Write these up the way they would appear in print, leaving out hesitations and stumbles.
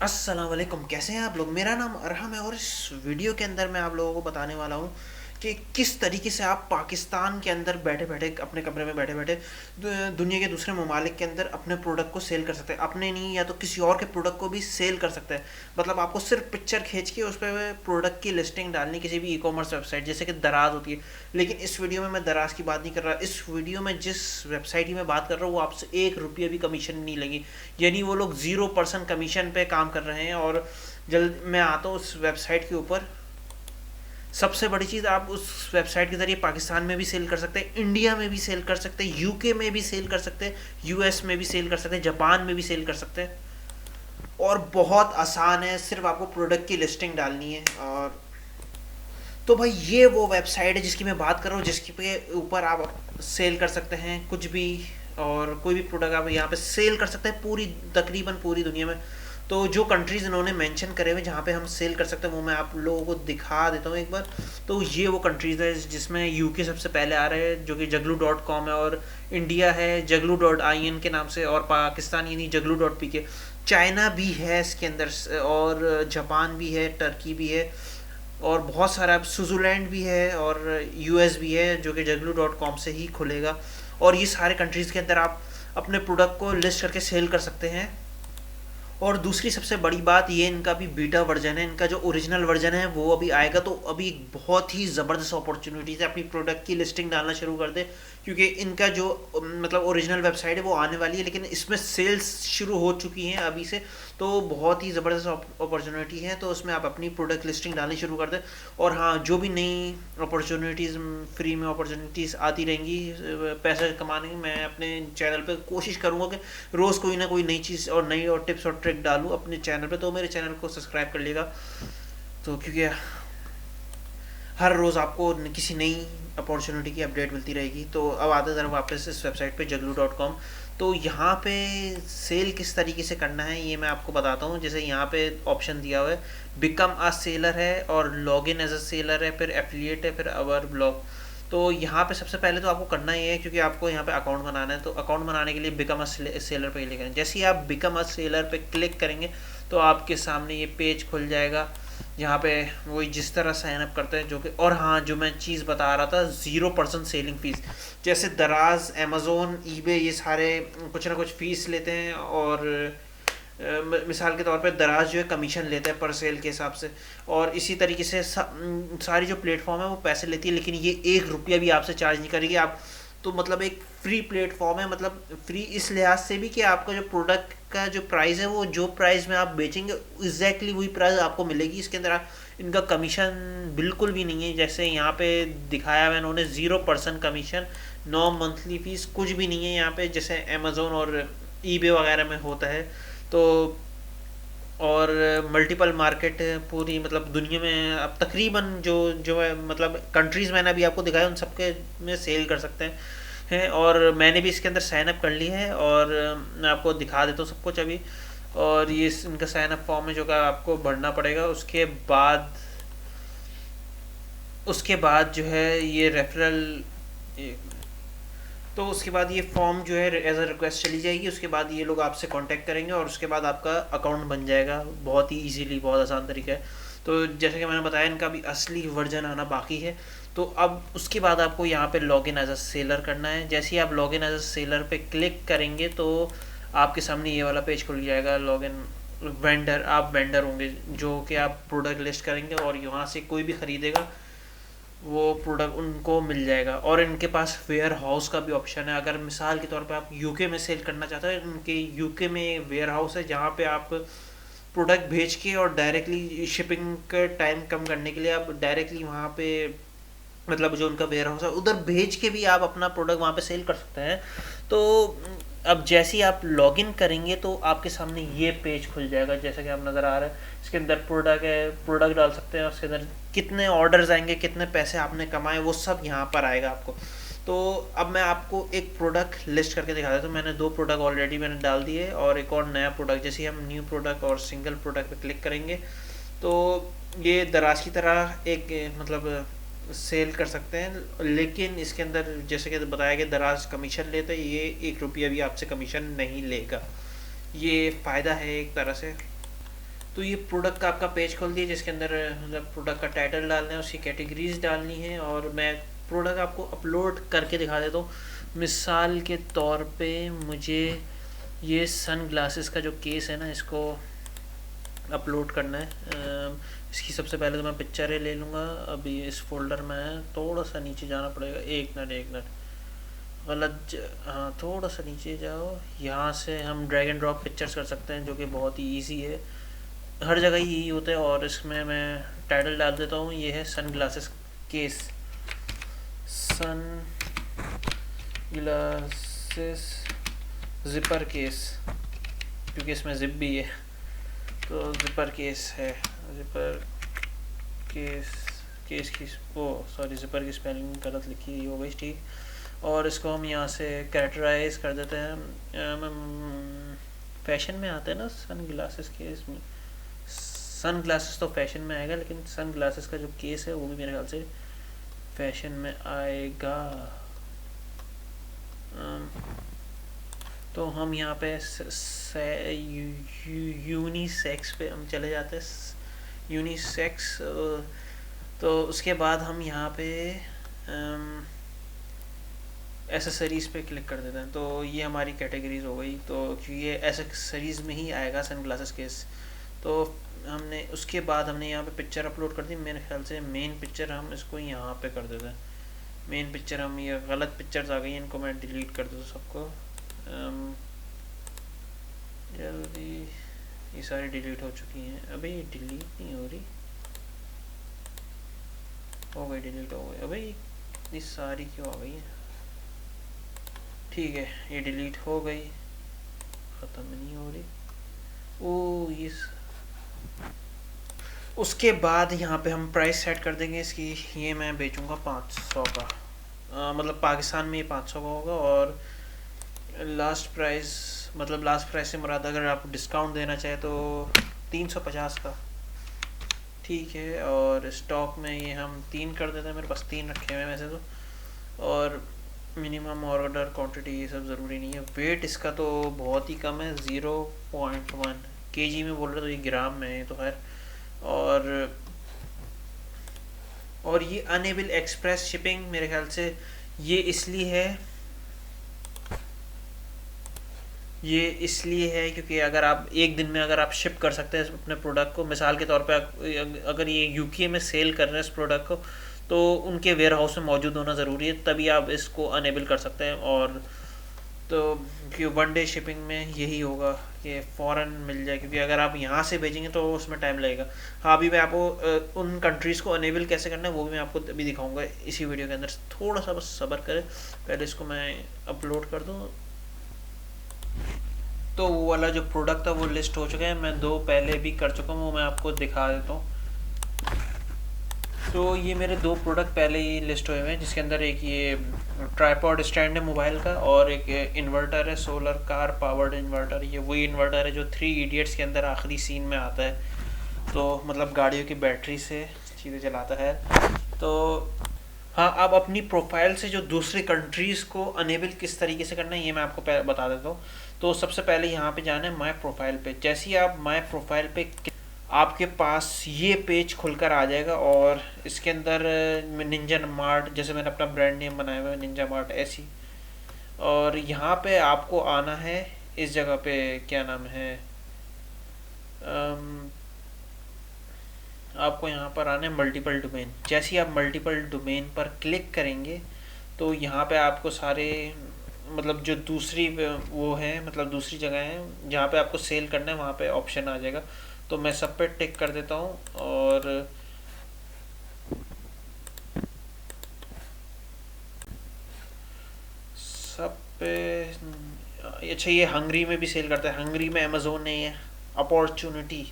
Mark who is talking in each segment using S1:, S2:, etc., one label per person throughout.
S1: अस्सलाम वालेकुम, कैसे हैं आप लोग। मेरा नाम अरहम है और इस वीडियो के अंदर मैं आप लोगों को बताने वाला हूँ कि किस तरीके से आप पाकिस्तान के अंदर बैठे बैठे अपने कमरे में बैठे बैठे दुनिया के दूसरे ममालिक के अंदर अपने प्रोडक्ट को सेल कर सकते हैं। अपने नहीं, या तो किसी और के प्रोडक्ट को भी सेल कर सकते हैं। मतलब आपको सिर्फ पिक्चर खींच के उस पर प्रोडक्ट की लिस्टिंग डालनी किसी भी ई कॉमर्स वेबसाइट जैसे कि दराज होती है। लेकिन इस वीडियो में मैं दराज की बात नहीं कर रहा। इस वीडियो में जिस वेबसाइट की मैं बात कर रहा हूँ वो आपसे 1 रुपये भी कमीशन नहीं लगी। यानी वो लोग 0% कमीशन पे काम कर रहे हैं। और जल्द मैं आता हूँ उस वेबसाइट के ऊपर। सबसे बड़ी चीज़, आप उस वेबसाइट के ज़रिए पाकिस्तान में भी सेल कर सकते हैं, इंडिया में भी सेल कर सकते हैं, यूके में भी सेल कर सकते हैं, यूएस में भी सेल कर सकते हैं, जापान में भी सेल कर सकते हैं। और बहुत आसान है, सिर्फ आपको प्रोडक्ट की लिस्टिंग डालनी है। और तो भाई ये वो वेबसाइट है जिसकी मैं बात कर रहा हूँ, जिसके पे ऊपर आप सेल कर सकते हैं कुछ भी। और कोई भी प्रोडक्ट आप यहाँ पे सेल कर सकते हैं पूरी, तकरीबन पूरी दुनिया में। तो जो कंट्रीज़ इन्होंने मेंशन करे हुए जहाँ पे हम सेल कर सकते हैं वो मैं आप लोगों को दिखा देता हूँ एक बार। तो ये वो कंट्रीज़ है जिसमें यूके सबसे पहले आ रहे हैं जो कि जगलू.com है, और इंडिया है जगलू.in के नाम से, और पाकिस्तान यानी जगलू.pk। चाइना भी है इसके अंदर, और जापान भी है, टर्की भी है, और बहुत सारा, अब स्विट्ज़रलैंड भी है और यूएस भी है जो कि जगलू.com से ही खुलेगा। और ये सारे कंट्रीज़ के अंदर आप अपने प्रोडक्ट को लिस्ट करके सेल कर सकते हैं। और दूसरी सबसे बड़ी बात, ये इनका भी बीटा वर्जन है, इनका जो ओरिजिनल वर्जन है वो अभी आएगा। तो अभी बहुत ही ज़बरदस्त अपॉर्चुनिटीज़ है, अपनी प्रोडक्ट की लिस्टिंग डालना शुरू कर दे। क्योंकि इनका जो मतलब ओरिजिनल वेबसाइट है वो आने वाली है, लेकिन इसमें सेल्स शुरू हो चुकी हैं अभी से। तो बहुत ही ज़बरदस्त अपॉर्चुनिटी है, तो उसमें आप अपनी प्रोडक्ट लिस्टिंग डालनी शुरू कर दें। और हाँ, जो भी नई अपॉर्चुनिटीज़, फ्री में अपॉर्चुनिटीज़ आती रहेंगी पैसे कमाने की, मैं अपने चैनल पे कोशिश करूँगा कि रोज़ कोई ना कोई नई चीज़ और नई और टिप्स और ट्रिक डालूँ अपने चैनल पे। तो मेरे चैनल को सब्सक्राइब कर लिएगा। तो क्योंकि हर रोज़ आपको किसी नई अपॉर्चुनिटी की अपडेट मिलती रहेगी। तो अब आते ज़रा वापस इस वेबसाइट पे जगलू.com। तो यहाँ पे सेल किस तरीके से करना है ये मैं आपको बताता हूँ। जैसे यहाँ पे ऑप्शन दिया हुआ है, बिकम अ सेलर है, और log in as a seller है, फिर एफिलिएट है, फिर अवर ब्लॉग। तो यहाँ पे सबसे पहले तो आपको करना ये है, क्योंकि आपको यहाँ पे अकाउंट बनाना है। तो अकाउंट बनाने के लिए बिकम अ सेलर पे क्लिक करें। जैसे ही आप बिकम अ सेलर पे क्लिक करेंगे तो आपके सामने ये पेज खुल जाएगा, जहाँ पे वही जिस तरह साइन अप करते हैं जो कि। और हाँ, जो मैं चीज़ बता रहा था, 0% सेलिंग फीस। जैसे दराज, अमेज़ोन, ईबे, ये सारे कुछ ना कुछ फीस लेते हैं। और मिसाल के तौर पे दराज जो है कमीशन लेता है पर सेल के हिसाब से। और इसी तरीके से सारी जो प्लेटफॉर्म है वो पैसे लेती है, लेकिन ये 1 रुपया भी आपसे चार्ज नहीं करेगी। आप तो मतलब एक फ्री प्लेटफॉर्म है, मतलब फ्री इस लिहाज से भी कि आपका जो प्रोडक्ट का जो प्राइस है वो जो प्राइस में आप बेचेंगे एग्जैक्टली वही प्राइस आपको मिलेगी। इसके अंदर इनका कमीशन बिल्कुल भी नहीं है, जैसे यहाँ पे दिखाया है इन्होंने, 0% कमीशन, नो मंथली फीस, कुछ भी नहीं है यहाँ पे जैसे अमेज़ोन और ईबे वगैरह में होता है। तो और मल्टीपल मार्केट पूरी मतलब दुनिया में अब तकरीबन जो जो है मतलब कंट्रीज़ मैंने अभी आपको दिखाया उन सबके में सेल कर सकते हैं। और मैंने भी इसके अंदर साइन अप कर लिया है, और मैं आपको दिखा देता हूँ सब कुछ अभी। और ये इनका साइन अप फॉर्म है जो कि आपको भरना पड़ेगा। उसके बाद जो है ये रेफरल, तो उसके बाद ये फॉर्म जो है एज अ रिक्वेस्ट चली जाएगी। उसके बाद ये लोग आपसे कांटेक्ट करेंगे और उसके बाद आपका अकाउंट बन जाएगा बहुत ही इजीली, बहुत आसान तरीका है। तो जैसे कि मैंने बताया, इनका भी असली वर्जन आना बाकी है। तो अब उसके बाद आपको यहाँ पे लॉगिन एज अ सेलर करना है। जैसे ही आप लॉगिन एज अ सेलर पे क्लिक करेंगे तो आपके सामने ये वाला पेज खुल जाएगा, लॉगिन वेंडर। आप वेंडर होंगे जो कि आप प्रोडक्ट लिस्ट करेंगे और यहाँ से कोई भी ख़रीदेगा वो प्रोडक्ट उनको मिल जाएगा। और इनके पास वेयर हाउस का भी ऑप्शन है। अगर मिसाल के तौर पे आप यूके में सेल करना चाहते हैं, इनके यूके में वेयर हाउस है जहाँ पे आप प्रोडक्ट भेज के और डायरेक्टली शिपिंग का टाइम कम करने के लिए आप डायरेक्टली वहाँ पे, मतलब जो उनका वेयर हाउस है उधर भेज के भी आप अपना प्रोडक्ट वहाँ पे सेल कर सकते हैं। तो अब जैसे ही आप लॉगिन करेंगे तो आपके सामने ये पेज खुल जाएगा जैसा कि आप नज़र आ रहा है। इसके अंदर प्रोडक्ट है, प्रोडक्ट डाल सकते हैं, उसके अंदर कितने ऑर्डर्स आएंगे, कितने पैसे आपने कमाए, वो सब यहाँ पर आएगा आपको। तो अब मैं आपको एक प्रोडक्ट लिस्ट करके दिखा देता हूँ। मैंने 2 प्रोडक्ट ऑलरेडी मैंने डाल दिए और एक और नया प्रोडक्ट। जैसे हम न्यू प्रोडक्ट और सिंगल प्रोडक्ट पे क्लिक करेंगे तो ये दराज की तरह एक मतलब सेल कर सकते हैं। लेकिन इसके अंदर जैसे कि बताया गया दराज कमीशन लेते हैं, ये 1 रुपया भी आपसे कमीशन नहीं लेगा। ये फ़ायदा है एक तरह से। तो ये प्रोडक्ट का आपका पेज खोल दिया, जिसके अंदर मतलब प्रोडक्ट का टाइटल डालना है, उसकी कैटेगरीज डालनी है, और मैं प्रोडक्ट आपको अपलोड करके दिखा देता हूँ। मिसाल के तौर पे मुझे ये सन ग्लासेस का जो केस है ना, इसको अपलोड करना है। इसकी सबसे पहले तो मैं पिक्चरें ले लूँगा। अभी इस फोल्डर में है, थोड़ा सा नीचे जाना पड़ेगा। एक मिनट हाँ, थोड़ा सा नीचे जाओ। यहाँ से हम ड्रैग एंड ड्रॉप पिक्चर्स कर सकते हैं, जो कि बहुत ही ईजी है, हर जगह ही यही होता है। और इसमें मैं टाइटल डाल देता हूँ, ये है sunglasses case, sunglasses zipper case, क्योंकि इसमें जिप भी है, तो जिपर केस है। जिपर केस, केस की सॉरी, जिपर की स्पेलिंग गलत लिखी हो गई, ठीक। और इसको हम यहाँ से कैरेक्टराइज कर देते हैं। फैशन में आता है ना सन ग्लासेस केस में, सन ग्लासेस तो फैशन में आएगा, लेकिन सन ग्लासेस का जो केस है वो भी मेरे ख्याल से फैशन में आएगा। तो हम यहाँ पे यूनिसेक्स पे हम चले जाते हैं, यूनिसेक्स। तो उसके बाद हम यहाँ पे एसेसरीज़ पे क्लिक कर देते हैं। तो ये हमारी कैटेगरीज हो गई, तो ये एसेसरीज़ में ही आएगा सन ग्लासेस केस। तो हमने उसके बाद हमने यहाँ पे पिक्चर अपलोड कर दी। मेरे ख्याल से मेन पिक्चर हम इसको यहाँ पे कर देते हैं। मेन पिक्चर हम, ये गलत पिक्चर्स आ गई, इनको मैं डिलीट कर दूँ सबको जल्दी। ये सारी डिलीट हो चुकी हैं, अभी डिलीट नहीं हो रही, हो गई डिलीट हो गई। अभी ये सारी क्यों आ गई है? ठीक है, ये डिलीट हो गई, ख़त्म नहीं हो रही। ओ ये उसके बाद यहाँ पे हम प्राइस सेट कर देंगे इसकी। ये मैं बेचूंगा 500 का, मतलब पाकिस्तान में ये 500 का होगा। और लास्ट प्राइस, मतलब लास्ट प्राइस से मुराद अगर आप डिस्काउंट देना चाहे तो 350 का, ठीक है। और स्टॉक में ये हम 3 कर देते हैं, मेरे पास 3 रखे हुए हैं वैसे तो। और मिनिमम ऑर्डर क्वांटिटी ये सब ज़रूरी नहीं है। वेट इसका तो बहुत ही कम है, 0.1 केजी में बोल रहे, तो ये ग्राम में है तो खैर। और ये अनेबल एक्सप्रेस शिपिंग, मेरे ख्याल से ये इसलिए है क्योंकि अगर आप एक दिन में अगर आप शिप कर सकते हैं अपने प्रोडक्ट को, मिसाल के तौर पे अगर ये यूके में सेल कर रहे हैं इस प्रोडक्ट को, तो उनके वेयर हाउस में मौजूद होना ज़रूरी है, तभी आप इसको अनेबल कर सकते हैं। और तो कि 1 डे शिपिंग में यही होगा कि फ़ौरन मिल जाए, क्योंकि अगर आप यहाँ से भेजेंगे तो उसमें टाइम लगेगा। हाँ, अभी मैं आपको उन कंट्रीज़ को अनेबल कैसे करना है वो भी मैं आपको अभी दिखाऊंगा इसी वीडियो के अंदर। थोड़ा सा बस सब्र करें, पहले इसको मैं अपलोड कर दूँ। तो वो वाला जो प्रोडक्ट था वो लिस्ट हो चुका है, मैं 2 पहले भी कर चुका हूँ, वो मैं आपको दिखा देता हूँ। तो ये मेरे 2 प्रोडक्ट पहले ही लिस्ट हुए हैं, जिसके अंदर एक ये ट्राइपॉड स्टैंड है मोबाइल का, और एक इन्वर्टर है, सोलर कार पावर्ड इन्वर्टर। ये वही इन्वर्टर है जो 3 इडियट्स के अंदर आखिरी सीन में आता है, तो मतलब गाड़ियों की बैटरी से चीज़ें चलाता है। तो हाँ, अब अपनी प्रोफाइल से जो दूसरी कंट्रीज़ को अनेबल किस तरीके से करना है ये मैं आपको बता देता हूँ। तो सबसे पहले यहाँ पे जाना है माय प्रोफाइल पे। जैसे ही आप माय प्रोफाइल पे, आपके पास ये पेज खुलकर आ जाएगा, और इसके अंदर निंजा मार्ट, जैसे मैंने अपना ब्रांड नेम बनाया हुआ है निंजा मार्ट ऐसी। और यहाँ पे आपको आना है इस जगह पे, क्या नाम है, आपको यहाँ पर आना है मल्टीपल डोमेन। जैसे ही आप मल्टीपल डोमेन पर क्लिक करेंगे तो यहाँ पे आपको सारे, मतलब जो दूसरी वो है, मतलब दूसरी जगह है जहाँ पे आपको सेल करना है, वहाँ पे ऑप्शन आ जाएगा। तो मैं सब पे टिक कर देता हूँ। और सब पे, अच्छा, ये हंगरी में भी सेल करता है। हंगरी में अमेज़ोन नहीं है, अपॉर्चुनिटी,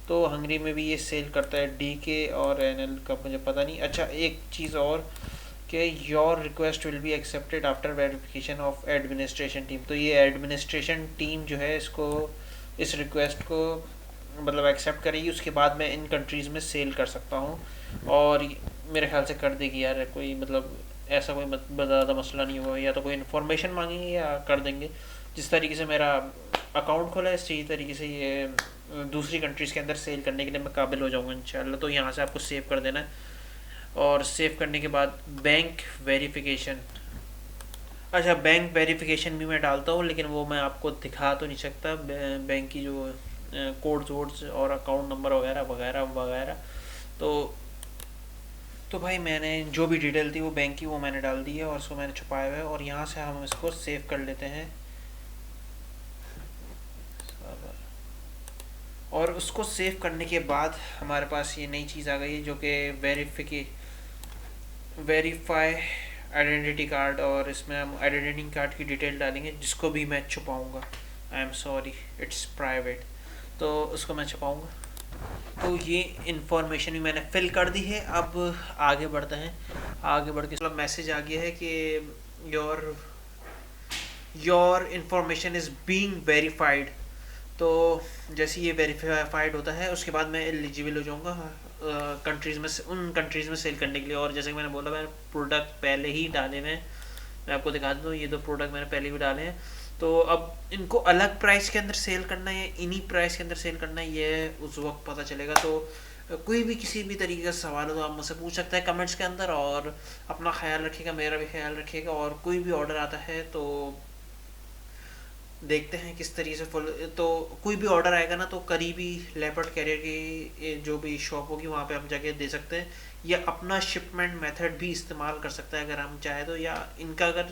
S1: तो हंगरी में भी ये सेल करता है। डीके और एनएल का मुझे पता नहीं। अच्छा, एक चीज़ और कि your request will be accepted after verification of administration team. तो ये एडमिनिस्ट्रेशन टीम जो है इसको, इस रिक्वेस्ट को मतलब एक्सेप्ट करेगी, उसके बाद मैं इन कंट्रीज़ में सेल कर सकता हूँ। और मेरे ख्याल से कर देगी यार, कोई मतलब ऐसा कोई ज़्यादा मसला नहीं होगा। या तो कोई इन्फॉर्मेशन मांगेंगे या कर देंगे। जिस तरीके से मेरा अकाउंट खोला है इसी तरीके से ये दूसरी कंट्रीज़ के अंदर सेल करने के लिए मैं काबिल हो जाऊँगा इंशाल्लाह। तो यहाँ से आपको सेव कर देना है, और सेव करने के बाद बैंक वेरिफिकेशन। अच्छा, बैंक वेरिफिकेशन भी मैं डालता हूँ, लेकिन वो मैं आपको दिखा तो नहीं सकता, बैंक की जो कोड्स वोड्स और अकाउंट नंबर वगैरह वगैरह वगैरह। तो भाई मैंने जो भी डिटेल थी वो बैंक की, वो मैंने डाल दी है और उसको मैंने छुपाया हुआ है, और यहाँ से हम इसको सेव कर लेते हैं। और उसको सेव करने के बाद हमारे पास ये नई चीज़ आ गई है, जो कि वेरीफाई आइडेंटिटी कार्ड, और इसमें हम आइडेंटिटी कार्ड की डिटेल डालेंगे, जिसको भी मैं छुपाऊँगा। I am sorry, it's private. तो उसको मैं छुपाऊँगा। तो ये इन्फॉर्मेशन भी मैंने फिल कर दी है। अब आगे बढ़ते हैं। आगे बढ़ के मतलब मैसेज आ गया है कि your your information is being verified. तो जैसे ये वेरीफाइड होता है, उसके बाद मैं एलिजिबल हो जाऊँगा कंट्रीज़ में, उन कंट्रीज़ में सेल करने के लिए। और जैसे कि मैंने बोला, मैंने प्रोडक्ट पहले ही डाले हुए हैं, मैं आपको दिखा दूँ। ये दो प्रोडक्ट मैंने पहले भी डाले हैं। तो अब इनको अलग प्राइस के अंदर सेल करना है या इन्हीं प्राइस के अंदर सेल करना है, ये उस वक्त पता चलेगा। तो कोई भी किसी भी तरीके का सवाल हो तो आप मुझसे पूछ सकते हैं कमेंट्स के अंदर, और अपना ख्याल रखिएगा, मेरा भी ख्याल रखिएगा। और कोई भी ऑर्डर आता है तो देखते हैं किस तरीके से फुल, तो कोई भी ऑर्डर आएगा ना, तो करीबी लेपर्ड कैरियर की जो भी शॉप होगी वहाँ पे हम जाके दे सकते हैं, या अपना शिपमेंट मेथड भी इस्तेमाल कर सकते हैं अगर हम चाहे तो। या इनका अगर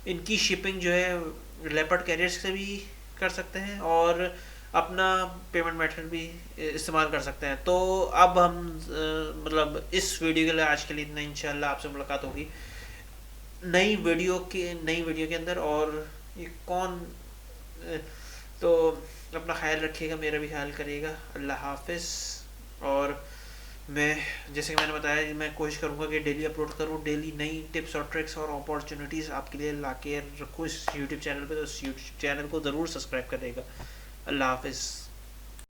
S1: इनकी शिपिंग जो है लेपर्ड कैरियर से भी कर सकते हैं, और अपना पेमेंट मेथड भी इस्तेमाल कर सकते हैं। तो अब हम मतलब इस वीडियो के लिए आज के लिए इतना। इंशाल्लाह आपसे मुलाकात होगी नई वीडियो के अंदर। और ये कौन तो अपना ख्याल रखिएगा, मेरा भी ख्याल करिएगा। अल्लाह हाफिज़। और मैं, जैसे कि मैंने बताया, मैं कोशिश करूँगा कि डेली अपलोड करूँ, डेली नई टिप्स और ट्रिक्स और अपॉर्चुनिटीज़ आपके लिए ला के रखूँ इस यूट्यूब चैनल पे। तो इस यूट्यूब चैनल को ज़रूर सब्सक्राइब करिएगा। अल्लाह हाफिज़।